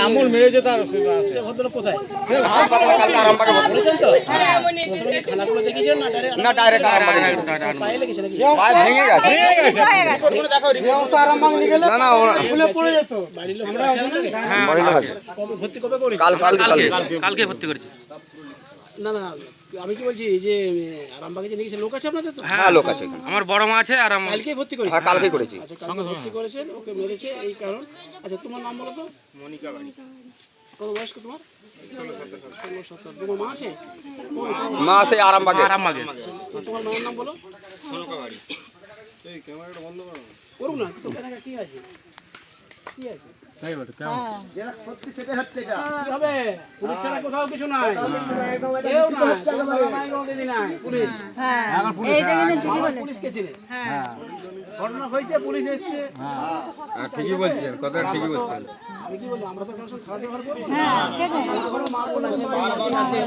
আমল মেরেছে তার সে ভদ্রলোক কোথায়? হাসপাতালে কালকে আরামবাগে ভর্তি বলেছেন তো? প্রথমে কি খানাগুলো দেখেছেন না না ডাইরেক্ট আরামবাগে পায়ে লেগেছে নাকি? পায়ে ভেঙে গেছে না না ওরা বাড়ির লোক আছে আপনাদের? বাড়ির লোক আছে কবে ভর্তি কবে করেছে? কালকে ভর্তি করেছে। না না আমি কি বলছি যে আরামবাগে যে নিয়ে গেছে লোক আছে আপনাদের তো? হ্যাঁ লোক আছে এখানে। আমার বড় মা আছে আর আমার কালকেই ভর্তি করেছে? হ্যাঁ কালকেই করেছি আচ্ছা কালকে ভর্তি করেছেন, ওকে মেরেছে এই কারণ। আচ্ছা তোমার নাম বলো তো? মনিকা বাড়ি কত বয়স্ক তোমার? 16-17। তোমার মা আছে? মা আছে আরামবাগে তোমার মায়ের নাম বলো? সনকা বাড়ি। এই ক্যামেরাটা বন্ধ করো। করুক না, তো কেন কি আছে? কি আছে? কি হবে? পুলিশ ছাড়া কোথাও কিছু নাই। কেউ নাই, কোনো বাবা নাই, কোনো দিদি নাই। পুলিশ। আমার পুলিশকে চেনে। ঘটনা হয়েছে, পুলিশ এসছে। ঠিকই বলছেন, কথা ঠিকই বলছেন। আমি কি বলবো, আমরা তো কারোর সঙ্গে খাওয়াতে পারবো না। আমার ঘরে মা বোন আছে, ভাই বোন আছে।